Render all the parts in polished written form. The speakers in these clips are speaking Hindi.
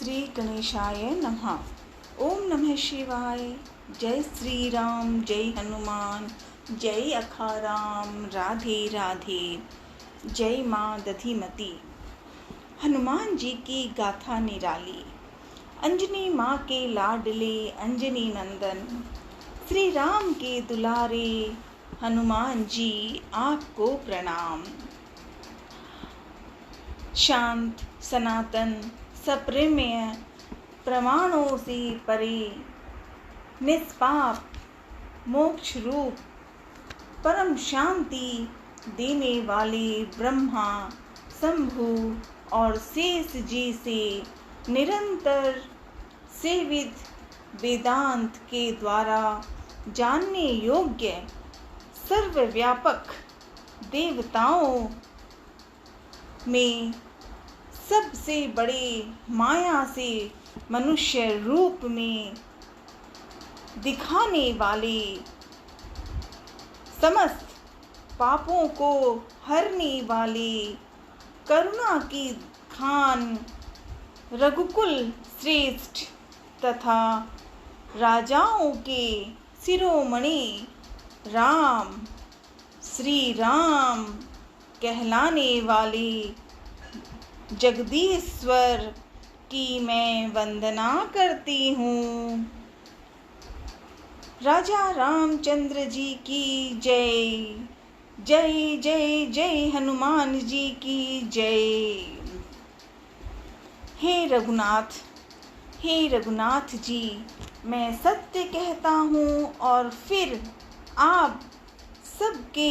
श्री गणेशाय नमः। ओम नमः शिवाय। जय श्री राम, जय हनुमान, जय अखाराम, राधे राधे, जय माँ दधिमती। हनुमान जी की गाथा निराली। अंजनी माँ के लाडले अंजनी नंदन, श्री राम के दुलारे हनुमान जी आपको प्रणाम। शांत सनातन सप्रेम्य प्रमाणों से परे, निष्पाप मोक्ष रूप परम शांति देने वाले ब्रह्मा शंभु और शेष जी से निरंतर सेवित वेदांत के द्वारा जानने योग्य सर्वव्यापक देवताओं में सबसे बड़े माया से मनुष्य रूप में दिखाने वाले, समस्त पापों को हरने वाले, करुणा की खान रघुकुल श्रेष्ठ तथा राजाओं के शिरोमणि राम, श्री राम कहलाने वाले जगदीश्वर की मैं वंदना करती हूँ। राजा रामचंद्र जी की जय। जय जय जय हनुमान जी की जय। हे रघुनाथ जी, मैं सत्य कहता हूँ और फिर आप सबके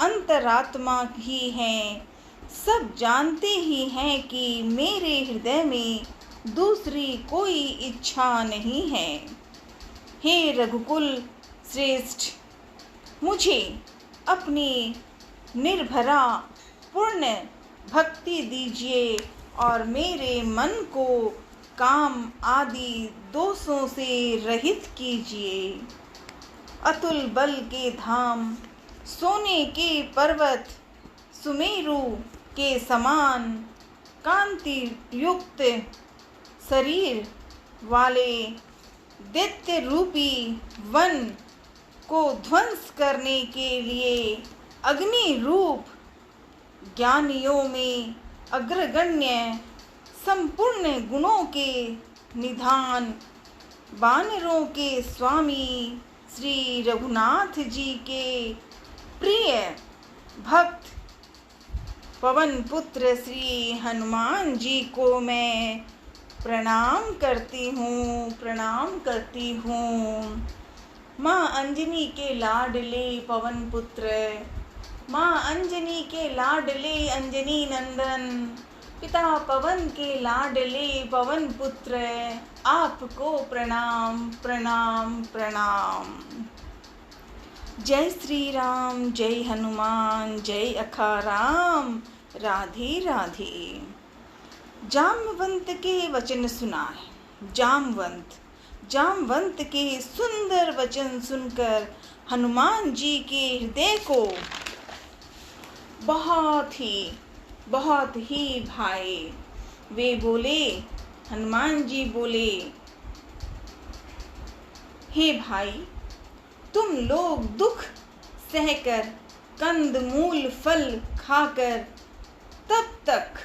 अंतरात्मा ही हैं। सब जानते ही हैं कि मेरे हृदय में दूसरी कोई इच्छा नहीं है। हे रघुकुल श्रेष्ठ, मुझे अपनी निर्भरा पूर्ण भक्ति दीजिए और मेरे मन को काम आदि दोषों से रहित कीजिए। अतुल बल के धाम, सोने के पर्वत, सुमेरु के समान कांति युक्त शरीर वाले दैत्य रूपी वन को ध्वंस करने के लिए अग्नि रूप ज्ञानियों में अग्रगण्य, संपूर्ण गुणों के निधान, वानरों के स्वामी श्री रघुनाथ जी के प्रिय भक्त पवन पुत्र श्री हनुमान जी को मैं प्रणाम करती हूँ। माँ अंजनी के लाडले पवन पुत्र, माँ अंजनी के लाडले अंजनी नंदन, पिता पवन के लाडले पवन पुत्र, आपको प्रणाम प्रणाम प्रणाम। जय श्री राम, जय हनुमान, जय अखाराम, राधे राधे। जामवंत के वचन सुनाए। जामवंत के सुंदर वचन सुनकर हनुमान जी के हृदय को बहुत ही भाए। वे बोले, हनुमान जी बोले, हे भाई, तुम लोग दुख सहकर, कंद मूल फल खाकर तब तक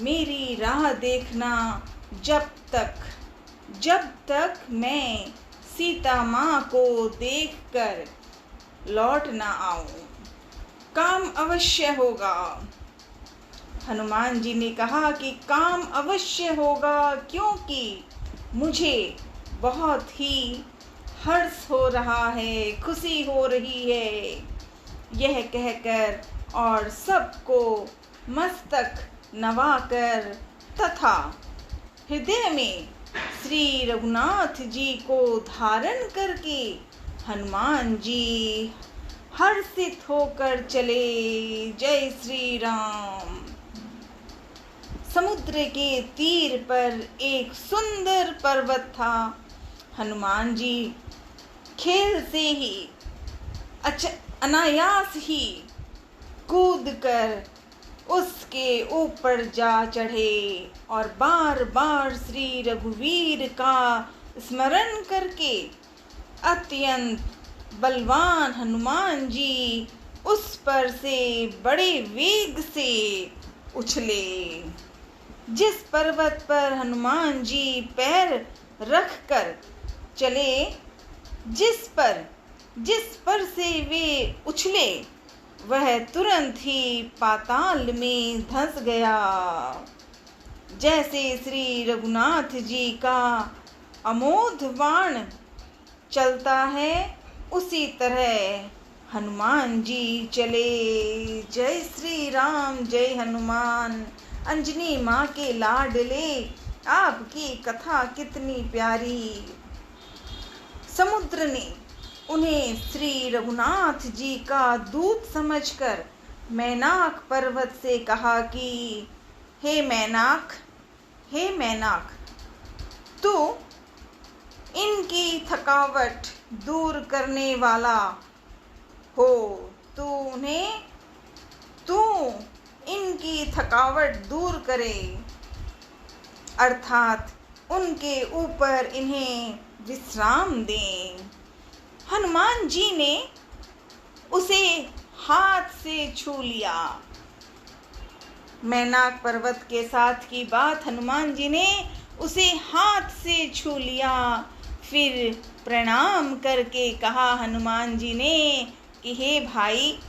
मेरी राह देखना, जब तक मैं सीता माँ को देखकर लौट ना आऊं। काम अवश्य होगा। हनुमान जी ने कहा कि काम अवश्य होगा, क्योंकि मुझे बहुत ही हर्ष हो रहा है, खुशी हो रही है। यह कहकर और सबको मस्तक नवाकर तथा हृदय में श्री रघुनाथ जी को धारण करके हनुमान जी हर्षित होकर चले। जय श्री राम। समुद्र के तीर पर एक सुंदर पर्वत था। हनुमान जी खेल से ही अनायास ही कूद कर उसके ऊपर जा चढ़े और बार बार श्री रघुवीर का स्मरण करके अत्यंत बलवान हनुमान जी उस पर से बड़े वेग से उछले। जिस पर्वत पर हनुमान जी पैर रख कर चले, जिस पर से वे उछले, वह तुरंत ही पाताल में धंस गया। जैसे श्री रघुनाथ जी का अमोघ बाण चलता है, उसी तरह हनुमान जी चले। जय श्री राम, जय हनुमान। अंजनी माँ के लाडले, आपकी कथा कितनी प्यारी। समुद्र ने उन्हें श्री रघुनाथ जी का दूत समझकर मैनाक पर्वत से कहा कि हे मैनाक, तू इनकी थकावट दूर करने वाला हो, तू इनकी थकावट दूर करे, अर्थात उनके ऊपर इन्हें विश्राम दें। हनुमान जी ने उसे हाथ से छू लिया। मैनाक पर्वत के साथ की बात हनुमान जी ने उसे हाथ से छू लिया। फिर प्रणाम करके कहा हनुमान जी ने कि हे भाई,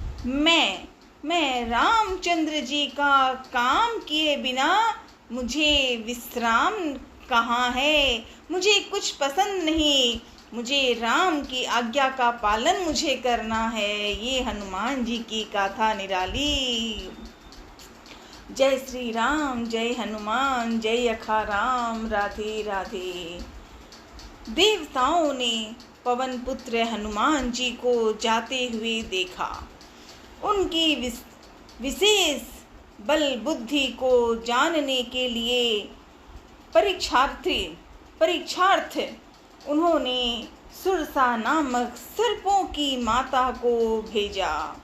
मैं रामचंद्र जी का काम किए बिना मुझे विश्राम कहाँ है, मुझे कुछ पसंद नहीं, मुझे राम की आज्ञा का पालन मुझे करना है। ये हनुमान जी की गाथा निराली। जय श्री राम, जय हनुमान, जय अखाराम, राधे राधे। देवताओं ने पवन पुत्र हनुमान जी को जाते हुए देखा। उनकी विशेष बल बुद्धि को जानने के लिए परीक्षार्थ उन्होंने सुरसा नामक सर्पों की माता को भेजा।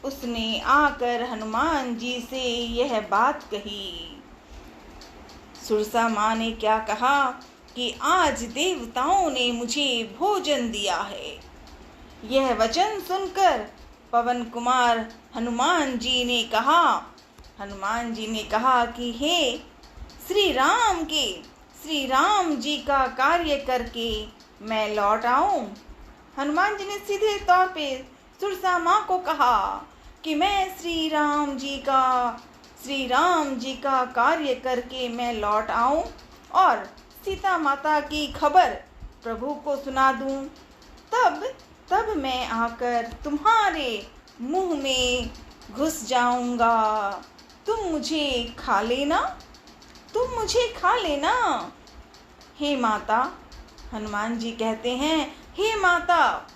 उसने आकर हनुमान जी से यह बात कही। सुरसा माँ ने क्या कहा कि आज देवताओं ने मुझे भोजन दिया है। यह वचन सुनकर पवन कुमार हनुमान जी ने कहा कि हे श्री राम जी का कार्य करके मैं लौट आऊं। हनुमान जी ने सीधे तौर पे सुरसा माँ को कहा कि मैं श्री राम जी का कार्य करके मैं लौट आऊं और सीता माता की खबर प्रभु को सुना दूं। तब मैं आकर तुम्हारे मुंह में घुस जाऊंगा। तुम मुझे खा लेना। हे माता, हनुमान जी कहते हैं, हे माता,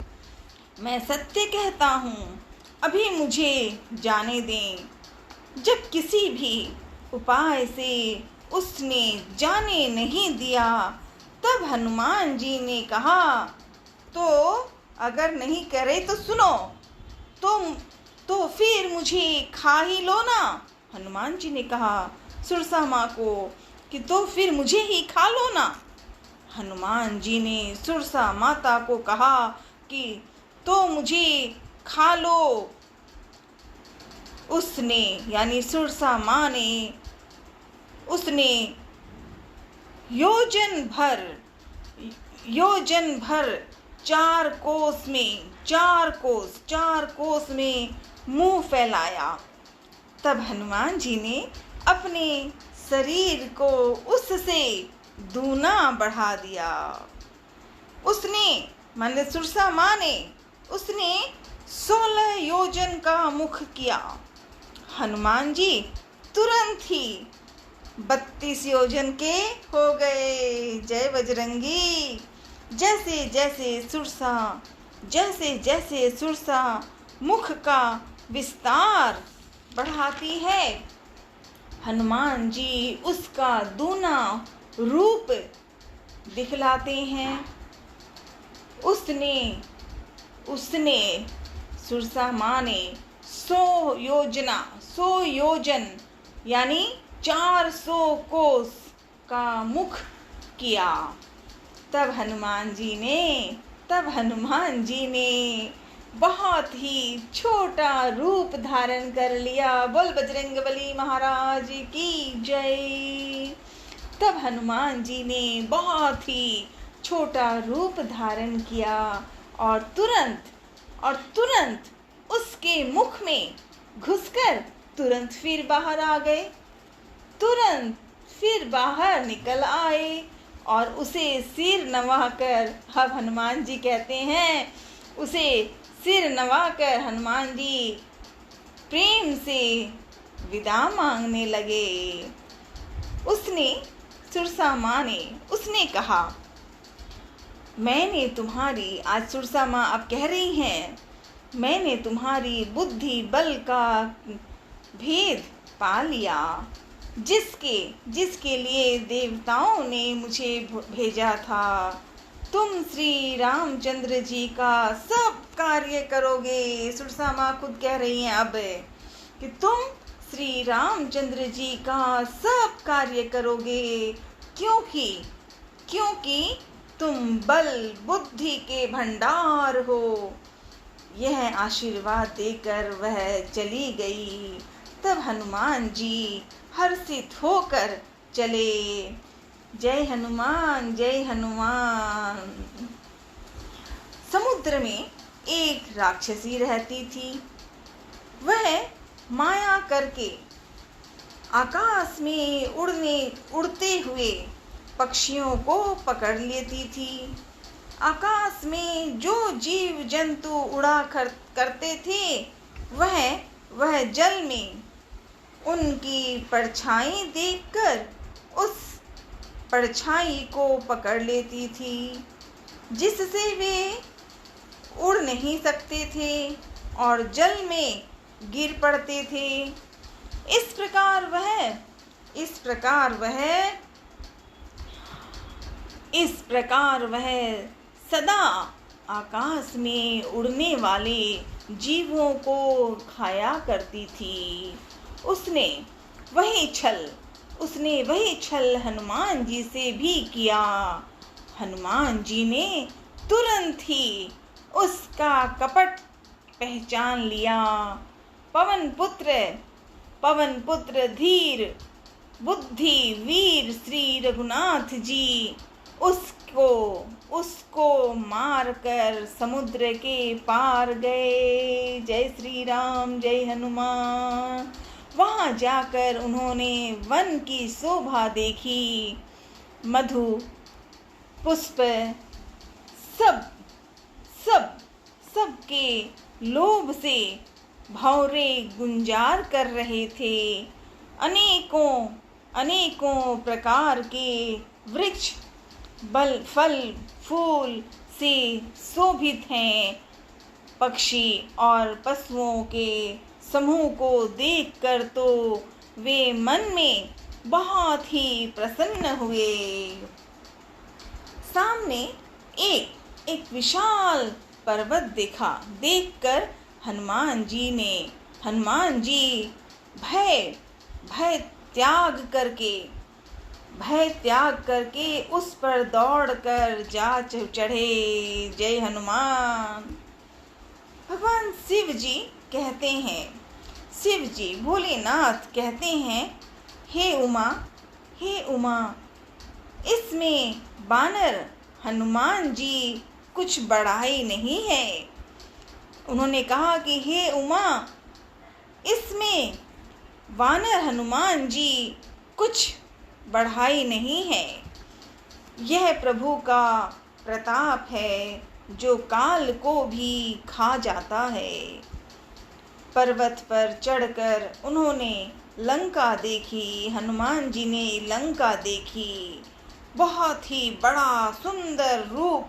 मैं सत्य कहता हूँ, अभी मुझे जाने दें। जब किसी भी उपाय से उसने जाने नहीं दिया, तब हनुमान जी ने कहा, तो अगर नहीं करे तो सुनो, तो फिर मुझे खा ही लो ना। हनुमान जी ने कहा सुरसा माँ को कि तो फिर मुझे ही खा लो ना। हनुमान जी ने सुरसा माता को कहा कि तो मुझे खा लो। उसने यानी सुरसा माँ ने उसने योजन भर 4 कोस में मुंह फैलाया। तब हनुमान जी ने अपने शरीर को उससे दूना बढ़ा दिया। सुरसा माँ ने 16 योजन का मुख किया। हनुमान जी तुरंत ही 32 योजन के हो गए। जय बजरंगी। जैसे जैसे सुरसा मुख का विस्तार बढ़ाती है, हनुमान जी उसका दूना रूप दिखलाते हैं। उसने सुरसा माँ ने 100 400 योजन यानी 400 कोस का मुख किया। तब हनुमान जी ने बहुत ही छोटा रूप धारण कर लिया। बोल बजरंगबली महाराज की जय। तब हनुमान जी ने बहुत ही छोटा रूप धारण किया और तुरंत उसके मुख में घुसकर तुरंत फिर बाहर आ गए, तुरंत फिर बाहर निकल आए और उसे सिर नवाकर, अब हनुमान जी कहते हैं, उसे सिर नवाकर हनुमान जी प्रेम से विदा मांगने लगे। सुरसा माँ ने उसने कहा, मैंने तुम्हारी, आज सुरसा माँ अब कह रही हैं, मैंने तुम्हारी बुद्धि बल का भेद पा लिया, जिसके लिए देवताओं ने मुझे भेजा था। तुम श्री रामचंद्र जी का सब कार्य करोगे। सुरसा माँ खुद कह रही हैं अब कि तुम श्री रामचंद्र जी का सब कार्य करोगे, क्योंकि तुम बल बुद्धि के भंडार हो। यह आशीर्वाद देकर वह चली गई। तब हनुमान जी हर्षित होकर चले। जय हनुमान, जय हनुमान। समुद्र में एक राक्षसी रहती थी। वह माया करके आकाश में उड़ते हुए पक्षियों को पकड़ लेती थी। आकाश में जो जीव जंतु उड़ा करते थे, वह जल में उनकी परछाई देखकर उस परछाई को पकड़ लेती थी, जिससे वे उड़ नहीं सकते थे और जल में गिर पड़ते थे। इस प्रकार वह सदा आकाश में उड़ने वाले जीवों को खाया करती थी। उसने वही छल हनुमान जी से भी किया। हनुमान जी ने तुरंत ही उसका कपट पहचान लिया। पवन पुत्र धीर बुद्धि वीर श्री रघुनाथ जी उसको मारकर समुद्र के पार गए। जय श्री राम, जय हनुमान। वहां जाकर उन्होंने वन की शोभा देखी। मधु पुष्प सबके लोभ से भौरे गुंजार कर रहे थे। अनेकों प्रकार के वृक्ष फल फूल से शोभित हैं। पक्षी और पशुओं के समूह को देखकर तो वे मन में बहुत ही प्रसन्न हुए। सामने एक विशाल पर्वत देखा। देखकर हनुमान जी भय त्याग करके उस पर दौड़कर जा चढ़े। जय हनुमान। भगवान शिव जी भोलेनाथ कहते हैं, हे उमा, इसमें बानर हनुमान जी कुछ बढ़ाई नहीं है। उन्होंने कहा कि हे उमा, इसमें वानर हनुमान जी कुछ बढ़ाई नहीं है। यह प्रभु का प्रताप है जो काल को भी खा जाता है। पर्वत पर चढ़कर उन्होंने लंका देखी। हनुमान जी ने लंका देखी। बहुत ही बड़ा सुंदर रूप,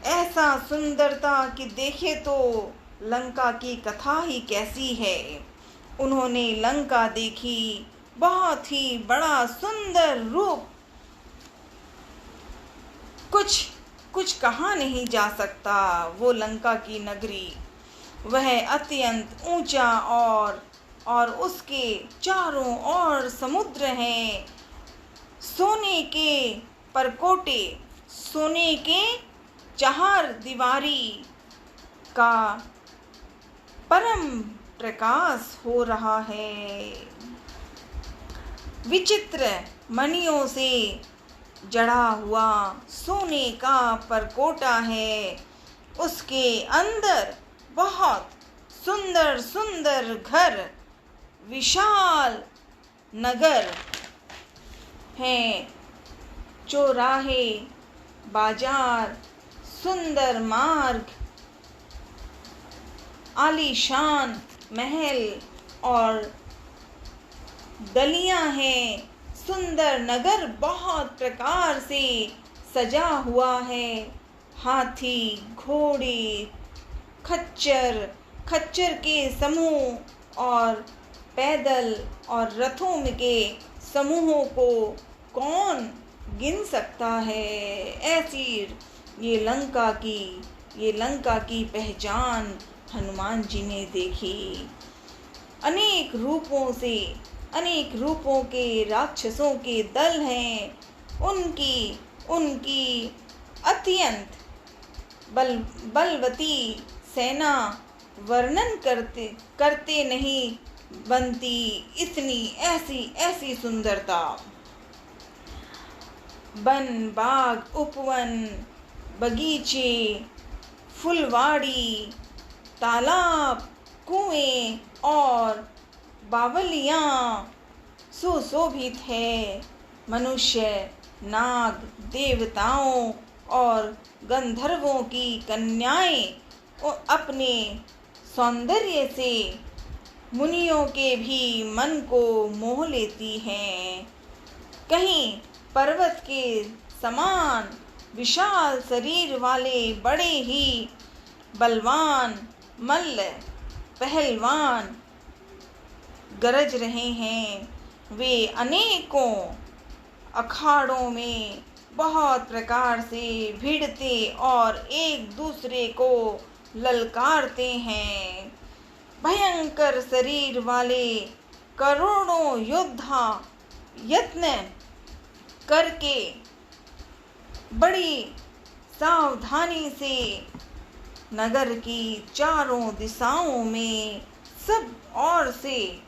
ऐसा सुंदरता कि देखे तो लंका की कथा ही कैसी है। उन्होंने लंका देखी। बहुत ही बड़ा सुंदर रूप, कुछ कहा नहीं जा सकता। वो लंका की नगरी वह अत्यंत ऊंचा और उसके चारों ओर समुद्र हैं। सोने के परकोटे, सोने के चार दीवारी का परम प्रकाश हो रहा है। विचित्र मणियों से जड़ा हुआ सोने का परकोटा है। उसके अंदर बहुत सुंदर सुंदर घर, विशाल नगर हैं। चौराहे, बाजार, सुंदर मार्ग, आलीशान महल और गलियां हैं। सुंदर नगर बहुत प्रकार से सजा हुआ है। हाथी, घोड़े, खच्चर के समूह और पैदल और रथों के समूहों को कौन गिन सकता है। ऐसी ये लंका की पहचान हनुमान जी ने देखी। अनेक रूपों के राक्षसों के दल हैं। उनकी अत्यंत बलवती सेना वर्णन करते नहीं बनती। इतनी ऐसी सुंदरता। वन, बाग, उपवन, बगीचे, फुलवाड़ी, तालाब, कुएं और बावलियां सुशोभित है। मनुष्य, नाग, देवताओं और गंधर्वों की कन्याएं अपने सौंदर्य से मुनियों के भी मन को मोह लेती हैं। कहीं पर्वत के समान विशाल शरीर वाले बड़े ही बलवान मल्ल पहलवान गरज रहे हैं। वे अनेकों अखाड़ों में बहुत प्रकार से भिड़ते और एक दूसरे को ललकारते हैं। भयंकर शरीर वाले करोड़ों योद्धा यत्न करके बड़ी सावधानी से नगर की चारों दिशाओं में सब ओर से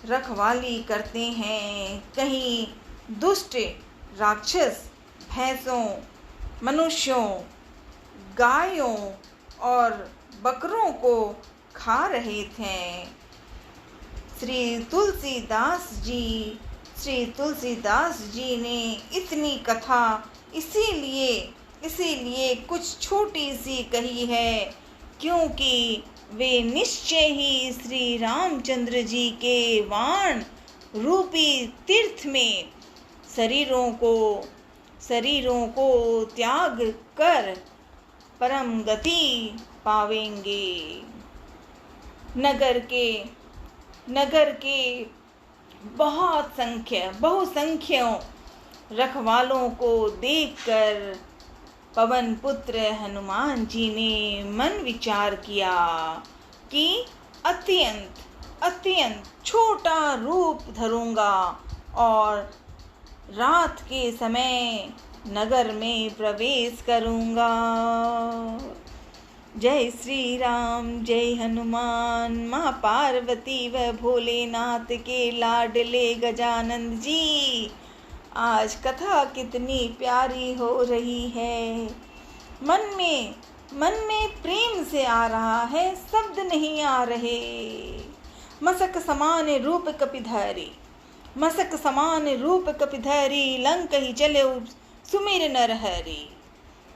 रखवाली करते हैं। कहीं दुष्ट राक्षस भैंसों, मनुष्यों, गायों और बकरों को खा रहे थे। श्री तुलसीदास जी ने इतनी कथा इसीलिए कुछ छोटी सी कही है, क्योंकि वे निश्चय ही श्री रामचंद्र जी के वाण रूपी तीर्थ में शरीरों को त्याग कर परम गति पावेंगे। नगर के बहुसंख्य रखवालों को देखकर पवन पुत्र हनुमान जी ने मन विचार किया कि अत्यंत छोटा रूप धरूंगा और रात के समय नगर में प्रवेश करूंगा। जय श्री राम, जय हनुमान। माँ पार्वती व भोलेनाथ के लाडले गजानंद जी, आज कथा कितनी प्यारी हो रही है। मन में प्रेम से आ रहा है, शब्द नहीं आ रहे। मसक समान रूप कपिधरी, लंक ही चले सुमिर नरहरि।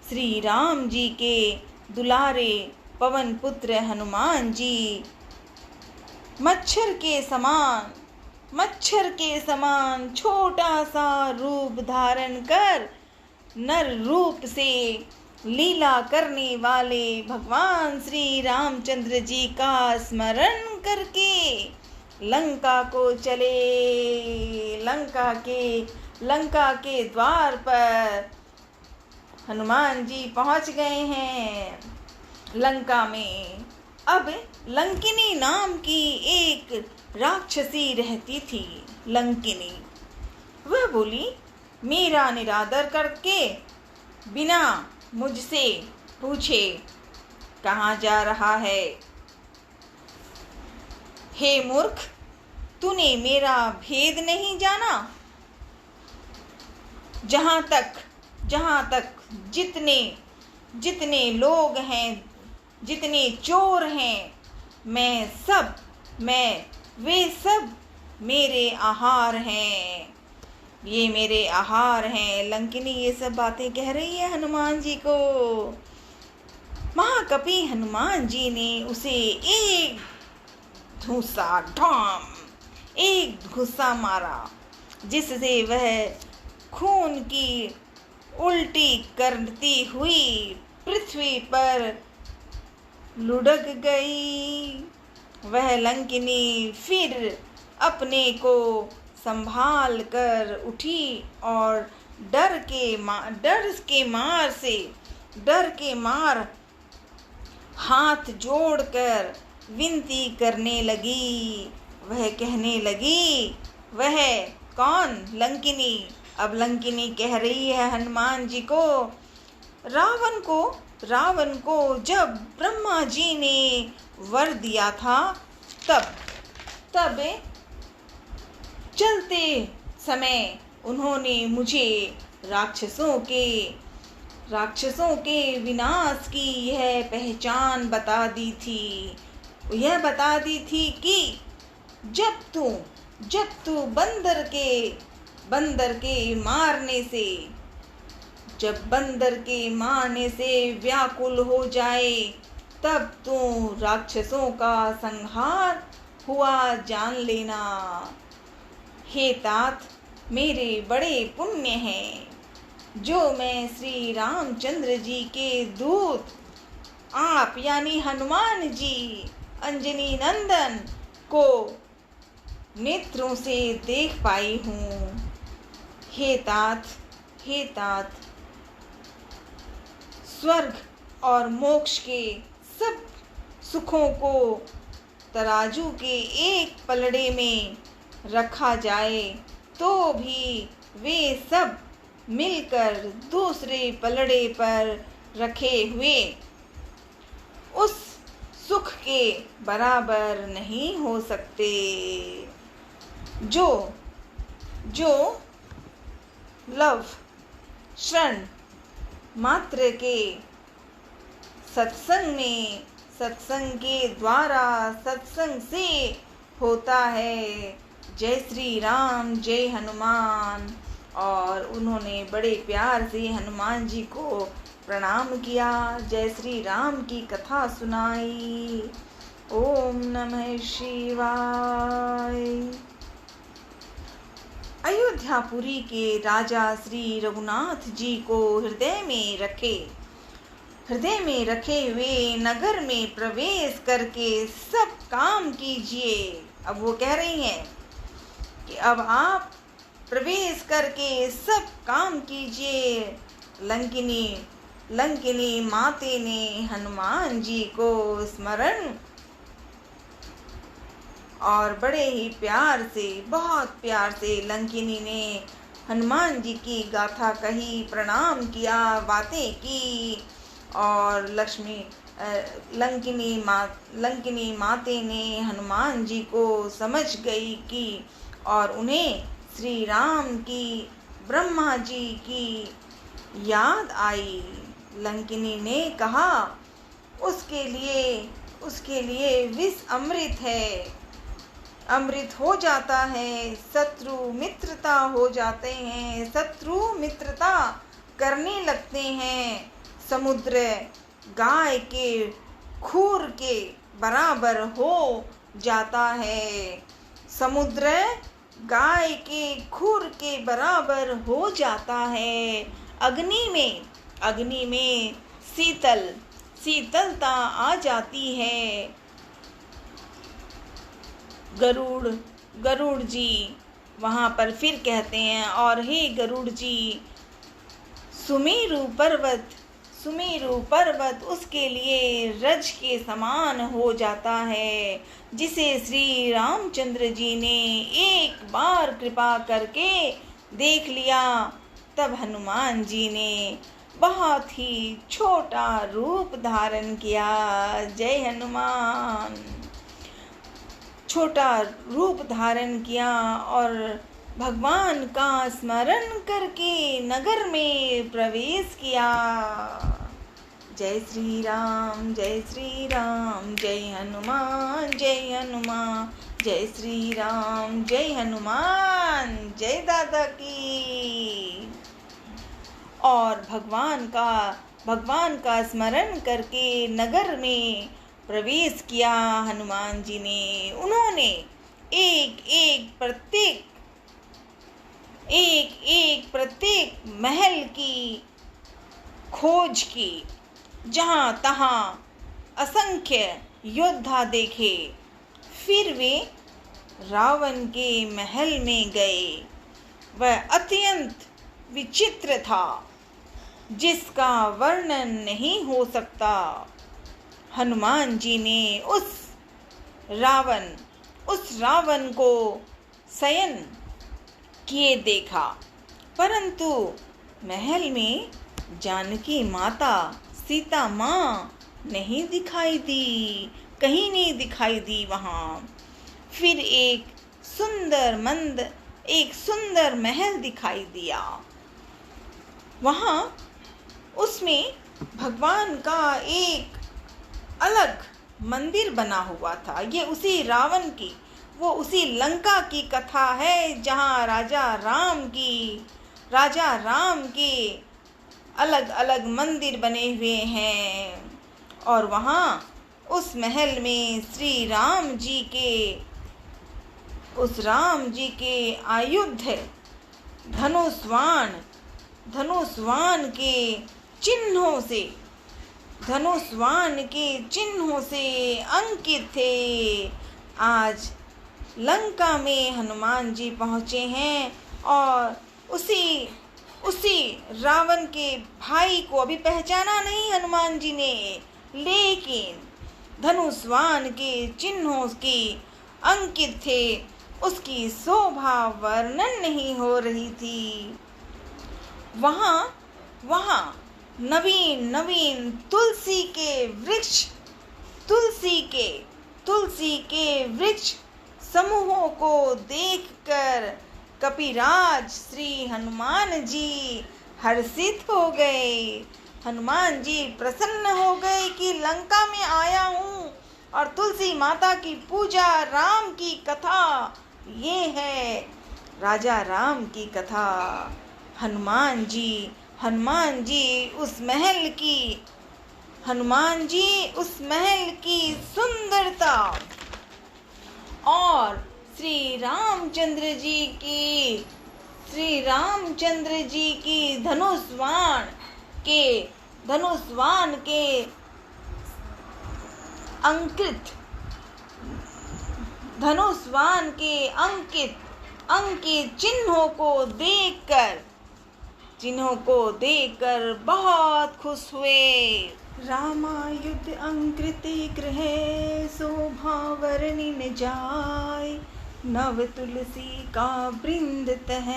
श्री राम जी के दुलारे पवन पुत्र हनुमान जी मच्छर के समान छोटा सा रूप धारण कर नर रूप से लीला करने वाले भगवान श्री रामचंद्र जी का स्मरण करके लंका को चले। लंका के द्वार पर हनुमान जी पहुंच गए हैं। लंका में अब लंकिनी नाम की एक राक्षसी रहती थी। लंकिनी, वह बोली, मेरा निरादर करके बिना मुझसे पूछे कहाँ जा रहा है? हे मूर्ख, तूने मेरा भेद नहीं जाना? जहाँ तक जितने लोग हैं, जितने चोर हैं, वे सब मेरे आहार हैं। ये मेरे आहार हैं। लंकिनी ये सब बातें कह रही है हनुमान जी को। महाकपि हनुमान जी ने उसे एक घूंसा मारा, जिससे वह खून की उल्टी करती हुई पृथ्वी पर लुढ़क गई। वह लंकिनी फिर अपने को संभाल कर उठी और डर के मार हाथ जोड़कर विनती करने लगी। वह कहने लगी, वह कौन? लंकिनी। अब लंकिनी कह रही है हनुमान जी को, रावण को जब ब्रह्मा जी ने वर दिया था, तब चलते समय उन्होंने मुझे राक्षसों के विनाश की यह पहचान बता दी थी। यह बता दी थी कि जब तू बंदर के मारने से व्याकुल हो जाए, तब तू राक्षसों का संहार हुआ जान लेना। हे तात, मेरे बड़े पुण्य हैं जो मैं श्री रामचंद्र जी के दूत, आप यानी हनुमान जी, अंजनी नंदन को नेत्रों से देख पाई हूँ। हे तात, स्वर्ग और मोक्ष के सब सुखों को तराजू के एक पलड़े में रखा जाए तो भी वे सब मिलकर दूसरे पलड़े पर रखे हुए उस सुख के बराबर नहीं हो सकते। जो लव क्षण मात्र के सत्संग के द्वारा सत्संग से होता है। जय श्री राम, जय हनुमान। और उन्होंने बड़े प्यार से हनुमान जी को प्रणाम किया, जय श्री राम की कथा सुनाई। ओम नमः शिवाय। अयोध्यापुरी के राजा श्री रघुनाथ जी को हृदय में रखे हुए नगर में प्रवेश करके सब काम कीजिए। अब वो कह रही हैं कि अब आप प्रवेश करके सब काम कीजिए। लंकिनी माते ने हनुमान जी को स्मरण और बड़े ही बहुत प्यार से लंकिनी ने हनुमान जी की गाथा कही, प्रणाम किया, बातें की। और लंकिनी माते ने हनुमान जी को समझ गई कि और उन्हें श्री राम की, ब्रह्मा जी की याद आई। लंकिनी ने कहा, उसके लिए विष अमृत है, अमृत हो जाता है। शत्रु मित्रता हो जाते हैं, शत्रु मित्रता करने लगते हैं। समुद्र गाय के खूर के बराबर हो जाता है, समुद्र गाय के खूर के बराबर हो जाता है। अग्नि में शीतलता आ जाती है। गरुड़ जी वहाँ पर फिर कहते हैं, और हे गरुड़ जी, सुमेरु पर्वत उसके लिए रज के समान हो जाता है, जिसे श्री रामचंद्र जी ने एक बार कृपा करके देख लिया। तब हनुमान जी ने बहुत ही छोटा रूप धारण किया। जय हनुमान। छोटा रूप धारण किया और भगवान का स्मरण करके नगर में प्रवेश किया। जय श्री राम, जय श्री राम, जय हनुमान, जय हनुमान, जय श्री राम, जय हनुमान, जय दादा की। और भगवान का स्मरण करके नगर में प्रवेश किया हनुमान जी ने। उन्होंने एक एक प्रत्येक महल की खोज की, जहाँ तहाँ असंख्य योद्धा देखे। फिर वे रावण के महल में गए। वह अत्यंत विचित्र था, जिसका वर्णन नहीं हो सकता। हनुमान जी ने उस रावण को शयन किए देखा, परंतु महल में जानकी माता सीता माँ नहीं दिखाई दी, कहीं नहीं दिखाई दी वहाँ। फिर एक सुंदर महल दिखाई दिया। वहाँ उसमें भगवान का एक अलग मंदिर बना हुआ था। ये उसी उसी लंका की कथा है, जहाँ राजा राम के अलग अलग मंदिर बने हुए हैं। और वहाँ उस महल में श्री राम जी के आयुध धनुष्वान के चिन्हों से अंकित थे। आज लंका में हनुमान जी पहुँचे हैं और उसी रावण के भाई को अभी पहचाना नहीं हनुमान जी ने, लेकिन धनुष्वान के चिन्हों की अंकित थे। उसकी शोभा वर्णन नहीं हो रही थी। वहाँ नवीन तुलसी के वृक्ष समूहों को देखकर कपिराज श्री हनुमान जी हर्षित हो गए। हनुमान जी प्रसन्न हो गए कि लंका में आया हूँ और तुलसी माता की पूजा, राम की कथा, ये है राजा राम की कथा। हनुमान जी उस महल की सुंदरता और श्री रामचंद्र जी की धनुष्वान के अंकित चिन्हों को देखकर बहुत खुश हुए। रामायुध अंकृति गृह शोभा वर्णि न जाय, नव तुलसी का वृंद तह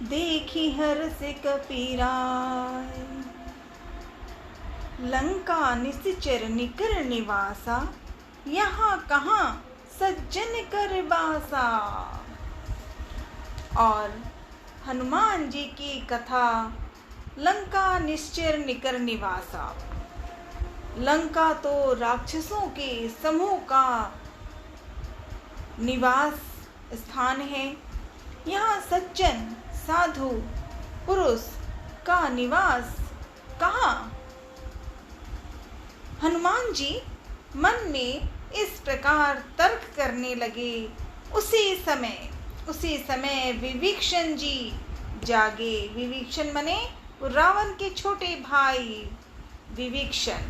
देखी हर्ष कपिराय। लंका निश्चर निकर निवासा, यहाँ कहाँ सज्जन कर बासा। और हनुमान जी की कथा, लंका निश्चर निकर निवासा। लंका तो राक्षसों के समूह का निवास स्थान है। यहाँ सज्जन साधु पुरुष का निवास कहाँ। हनुमान जी मन में इस प्रकार तर्क करने लगे। उसी समय विभीषण जी जागे। विभीषण माने रावण के छोटे भाई विभीषण।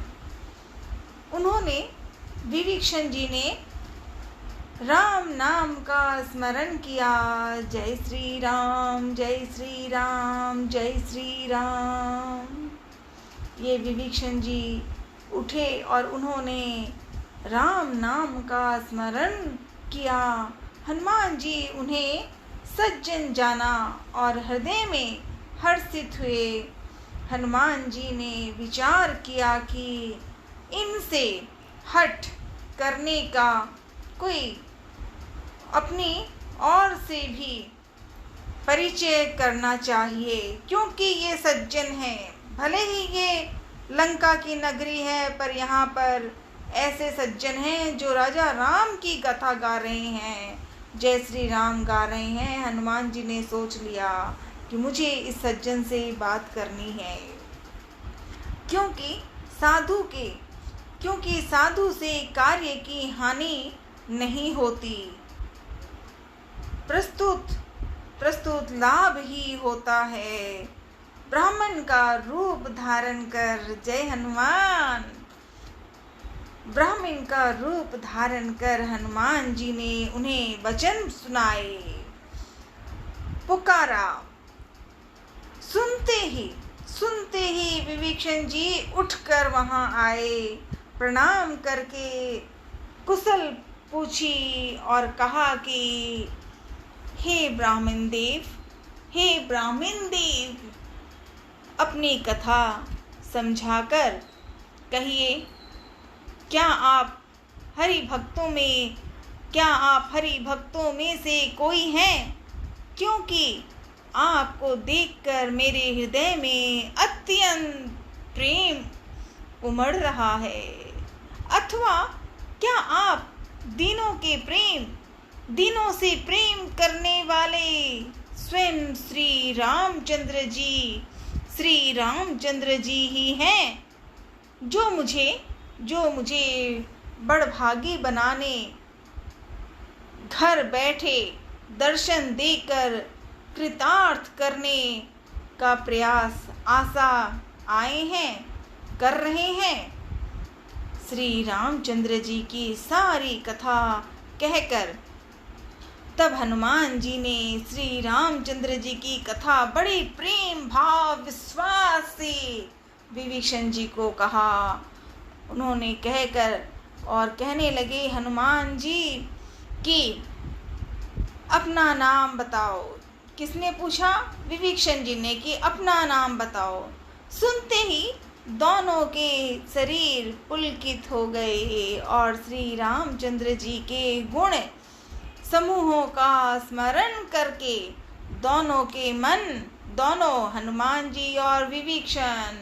विभीषण जी ने राम नाम का स्मरण किया। जय श्री राम, जय श्री राम, जय श्री राम। ये विभीषण जी उठे और उन्होंने राम नाम का स्मरण किया। हनुमान जी उन्हें सज्जन जाना और हृदय में हर्षित हुए। हनुमान जी ने विचार किया कि इनसे हट करने का कोई अपनी ओर से भी परिचय करना चाहिए, क्योंकि ये सज्जन हैं। भले ही ये लंका की नगरी है, पर यहाँ पर ऐसे सज्जन हैं जो राजा राम की कथा गा रहे हैं, जय श्री राम गा रहे हैं। हनुमान जी ने सोच लिया कि मुझे इस सज्जन से बात करनी है, क्योंकि साधु से कार्य की हानि नहीं होती, प्रस्तुत लाभ ही होता है। ब्राह्मण का रूप धारण कर, जय हनुमान, ब्राह्मण का रूप धारण कर हनुमान जी ने उन्हें वचन सुनाए, पुकारा। सुनते ही विभीषण जी उठकर वहां आए, प्रणाम करके कुशल पूछी और कहा कि हे ब्राह्मण देव, अपनी कथा समझाकर कहिए, क्या आप हरि भक्तों में से कोई हैं? क्योंकि आपको देखकर मेरे हृदय में अत्यंत प्रेम उमड़ रहा है। अथवा क्या आप दिनों से प्रेम करने वाले स्वयं श्री रामचंद्र जी ही हैं, जो मुझे बड़भागी बनाने घर बैठे दर्शन देकर कृतार्थ करने का प्रयास कर रहे हैं। श्री रामचंद्र जी की सारी कथा कहकर तब हनुमान जी ने श्री रामचंद्र जी की कथा बड़े प्रेम भाव विश्वास से विभीषण जी को कहा। उन्होंने कहकर और कहने लगे हनुमान जी कि अपना नाम बताओ। किसने पूछा? विभीषण जी ने कि अपना नाम बताओ। सुनते ही दोनों के शरीर पुलकित हो गए और श्री रामचंद्र जी के गुण समूहों का स्मरण करके दोनों हनुमान जी और विभीषण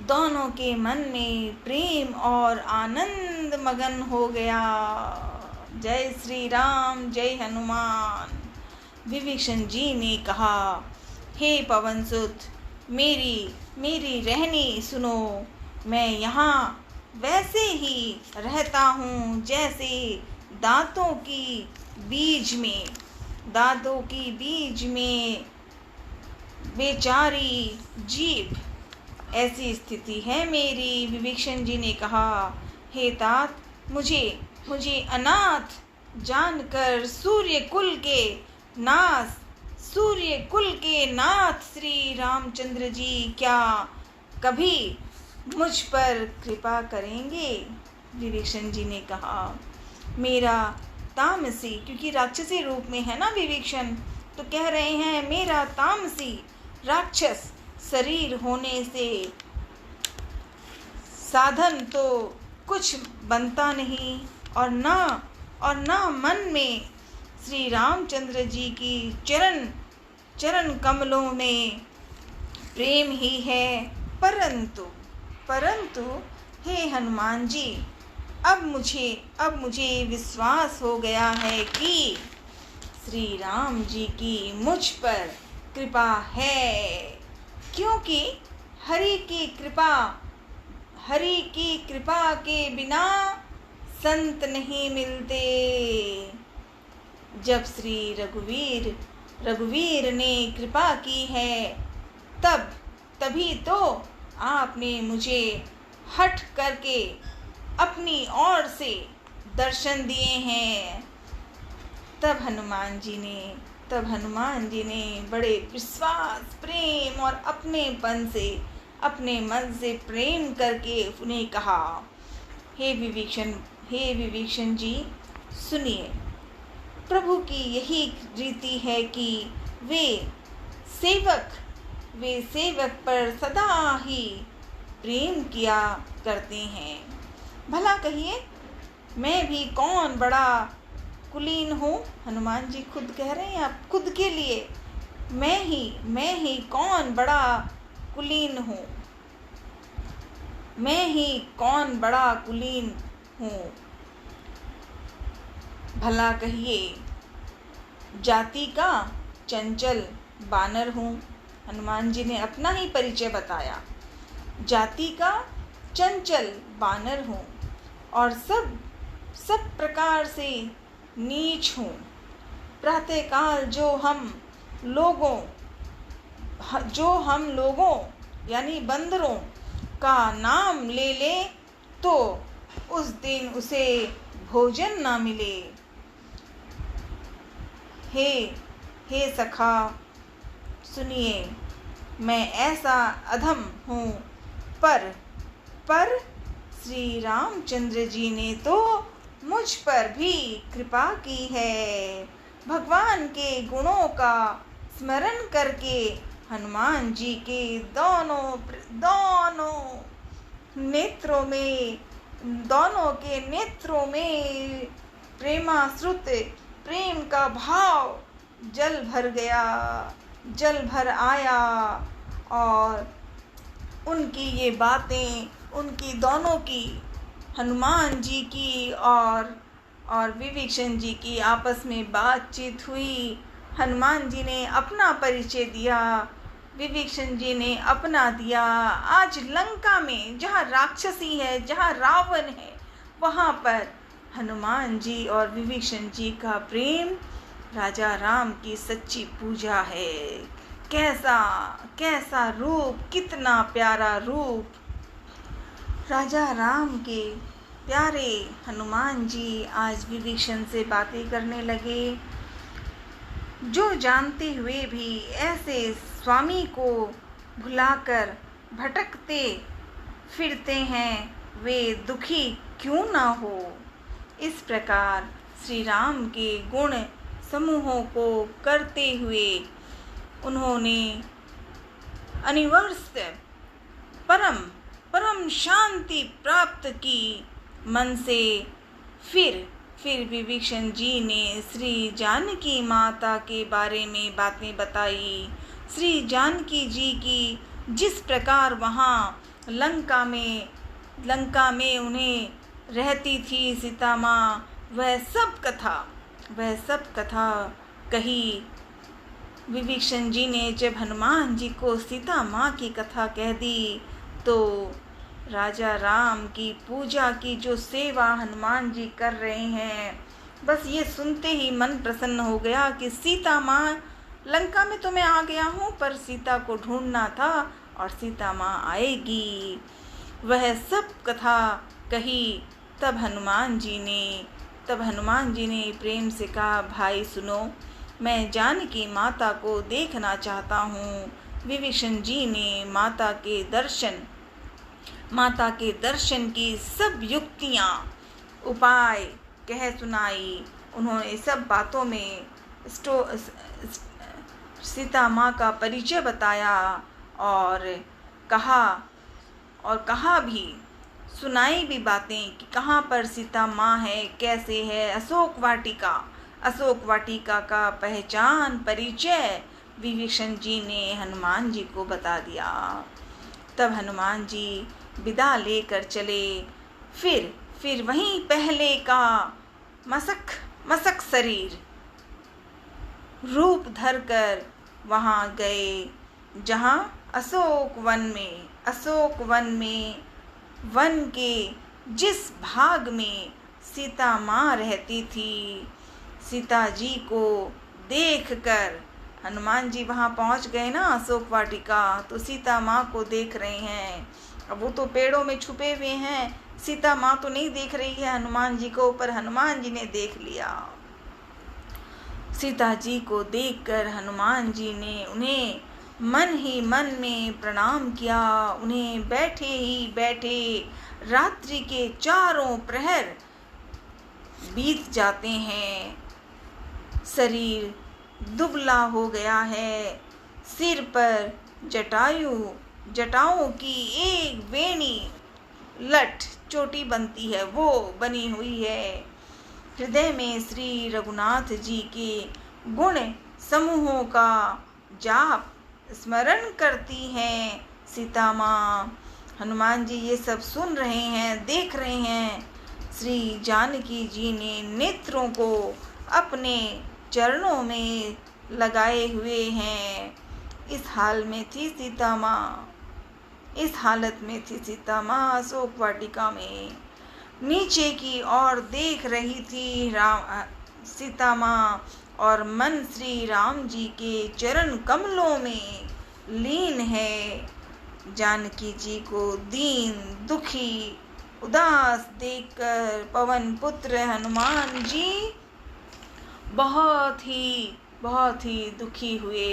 दोनों के मन में प्रेम और आनंद मगन हो गया। जय श्री राम, जय हनुमान। विभीषण जी ने कहा, हे पवन सुत, मेरी रहनी सुनो। मैं यहाँ वैसे ही रहता हूँ जैसे दांतों की बीज में बेचारी जीभ, ऐसी स्थिति है मेरी। विभीषण जी ने कहा, हे तात, मुझे अनाथ जानकर सूर्य कुल के नाथ श्री रामचंद्र जी क्या कभी मुझ पर कृपा करेंगे? विभीषण जी ने कहा, मेरा तामसी, क्योंकि राक्षसी रूप में है ना विभीषण, तो कह रहे हैं मेरा तामसी राक्षस शरीर होने से साधन तो कुछ बनता नहीं, और ना मन में श्री रामचंद्र जी की चरण कमलों में प्रेम ही है। परंतु हे हनुमान जी, अब मुझे विश्वास हो गया है कि श्री राम जी की मुझ पर कृपा है, क्योंकि हरि की कृपा के बिना संत नहीं मिलते। जब श्री रघुवीर ने कृपा की है, तभी तो आपने मुझे हट करके अपनी ओर से दर्शन दिए हैं। तब हनुमान जी ने बड़े विश्वास, प्रेम और अपनेपन से अपने मन से प्रेम करके उन्हें कहा, हे विभीषण जी सुनिए, प्रभु की यही रीति है कि वे सेवक पर सदा ही प्रेम किया करते हैं। भला कहिए, मैं भी कौन बड़ा कुलीन हूँ? हनुमान जी खुद कह रहे हैं, आप खुद के लिए, मैं ही कौन बड़ा कुलीन हूँ, मैं ही कौन बड़ा कुलीन हूँ। भला कहिए, जाति का चंचल बानर हूँ। हनुमान जी ने अपना ही परिचय बताया, जाति का चंचल बानर हूँ और सब प्रकार से नीच हूँ। प्रातःकाल जो हम लोगों यानी बंदरों का नाम ले तो उस दिन उसे भोजन ना मिले। हे सखा सुनिए, मैं ऐसा अधम हूँ, पर श्री रामचंद्र जी ने तो मुझ पर भी कृपा की है। भगवान के गुणों का स्मरण करके हनुमान जी के दोनों के नेत्रों में प्रेम का भाव जल भर आया और उनकी ये बातें, उनकी दोनों की, हनुमान जी की और विभीषण जी की आपस में बातचीत हुई। हनुमान जी ने अपना परिचय दिया, विभीषण जी ने अपना दिया। आज लंका में जहाँ राक्षसी है, जहाँ रावण है, वहाँ पर हनुमान जी और विभीषण जी का प्रेम राजा राम की सच्ची पूजा है। कैसा रूप, कितना प्यारा रूप। राजा राम के प्यारे हनुमान जी आज विभीषण से बातें करने लगे। जो जानते हुए भी ऐसे स्वामी को भुलाकर भटकते फिरते हैं, वे दुखी क्यों ना हो। इस प्रकार श्री राम के गुण समूहों को करते हुए उन्होंने अनिवर्ष्य परम शांति प्राप्त की मन से। फिर विभीषण जी ने श्री जानकी माता के बारे में बातें बताई। श्री जानकी जी की जिस प्रकार वहाँ लंका में उन्हें रहती थी सीता माँ, वह सब कथा कही। विभीषण जी ने जब हनुमान जी को सीता माँ की कथा कह दी तो राजा राम की पूजा की जो सेवा हनुमान जी कर रहे हैं, बस ये सुनते ही मन प्रसन्न हो गया कि सीता माँ, लंका में तो मैं आ गया हूँ, पर सीता को ढूंढना था और सीता माँ आएगी। वह सब कथा कही। तब हनुमान जी ने प्रेम से कहा, भाई सुनो, मैं जानकी माता को देखना चाहता हूँ। विभीषण जी ने माता के दर्शन की सब युक्तियाँ, उपाय कह सुनाई। उन्होंने सब बातों में सीता माँ का परिचय बताया और कहा भी, सुनाई भी बातें कि कहाँ पर सीता माँ है, कैसे है। अशोक वाटिका का पहचान परिचय विभीषण जी ने हनुमान जी को बता दिया। तब हनुमान जी विदा लेकर चले। फिर वहीं पहले का मसक शरीर रूप धरकर वहाँ गए, जहाँ अशोक वन में वन के जिस भाग में सीता माँ रहती थी, सीता जी को देखकर हनुमान जी वहाँ पहुँच गए ना अशोक वाटिका, तो सीता माँ को देख रहे हैं। अब वो तो पेड़ों में छुपे हुए हैं, सीता माँ तो नहीं देख रही है हनुमान जी को, पर हनुमान जी ने देख लिया। सीता जी को देखकर हनुमान जी ने उन्हें मन ही मन में प्रणाम किया उन्हें। बैठे ही बैठे रात्रि के चारों प्रहर बीत जाते हैं। शरीर दुबला हो गया है। सिर पर जटाओं की एक वेणी लठ चोटी बनती है, वो बनी हुई है। हृदय में श्री रघुनाथ जी के गुण समूहों का जाप स्मरण करती हैं सीता माँ। हनुमान जी ये सब सुन रहे हैं, देख रहे हैं। श्री जानकी जी ने नेत्रों को अपने चरणों में लगाए हुए हैं। इस हालत में थी सीता माँ अशोक वाटिका में। नीचे की ओर देख रही थी सीता माँ और मन श्री राम जी के चरण कमलों में लीन है। जानकी जी को दीन दुखी उदास देखकर पवन पुत्र हनुमान जी बहुत ही दुखी हुए।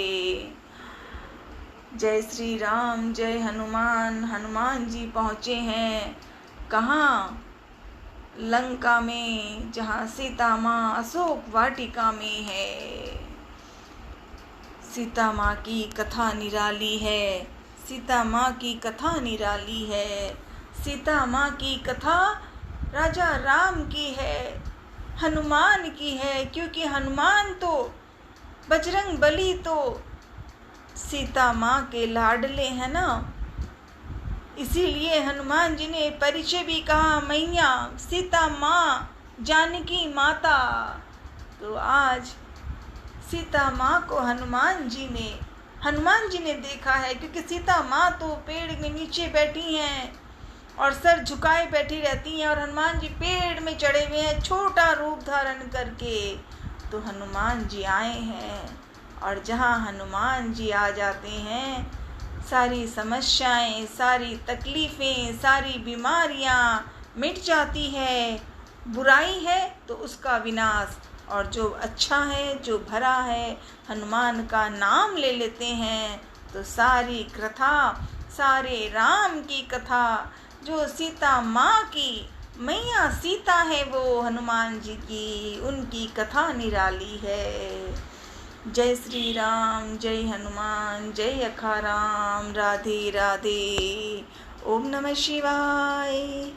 जय श्री राम, जय हनुमान। हनुमान जी पहुँचे हैं कहाँ? लंका में, जहाँ सीता माँ अशोक वाटिका में है। सीता माँ की कथा निराली है। सीता माँ की कथा निराली है। सीता माँ की कथा राजा राम की है, हनुमान की है। क्योंकि हनुमान तो, बजरंग बली तो सीता माँ के लाडले हैं ना, इसीलिए हनुमान जी ने परिचय भी कहा, मैया सीता माँ, जानकी माता। तो आज सीता माँ को हनुमान जी ने देखा है। क्योंकि सीता माँ तो पेड़ के नीचे बैठी हैं और सर झुकाए बैठी रहती हैं, और हनुमान जी पेड़ में चढ़े हुए हैं छोटा रूप धारण करके। तो हनुमान जी आए हैं, और जहाँ हनुमान जी आ जाते हैं, सारी समस्याएं, सारी तकलीफ़ें, सारी बीमारियां मिट जाती है। बुराई है तो उसका विनाश, और जो अच्छा है, जो भरा है, हनुमान का नाम ले लेते हैं तो सारी कथा, सारे राम की कथा, जो सीता माँ की, मैया सीता है वो हनुमान जी की, उनकी कथा निराली है। जय श्री राम, जय हनुमान, जय अखाराम। राधे राधे। ओम नमः शिवाय।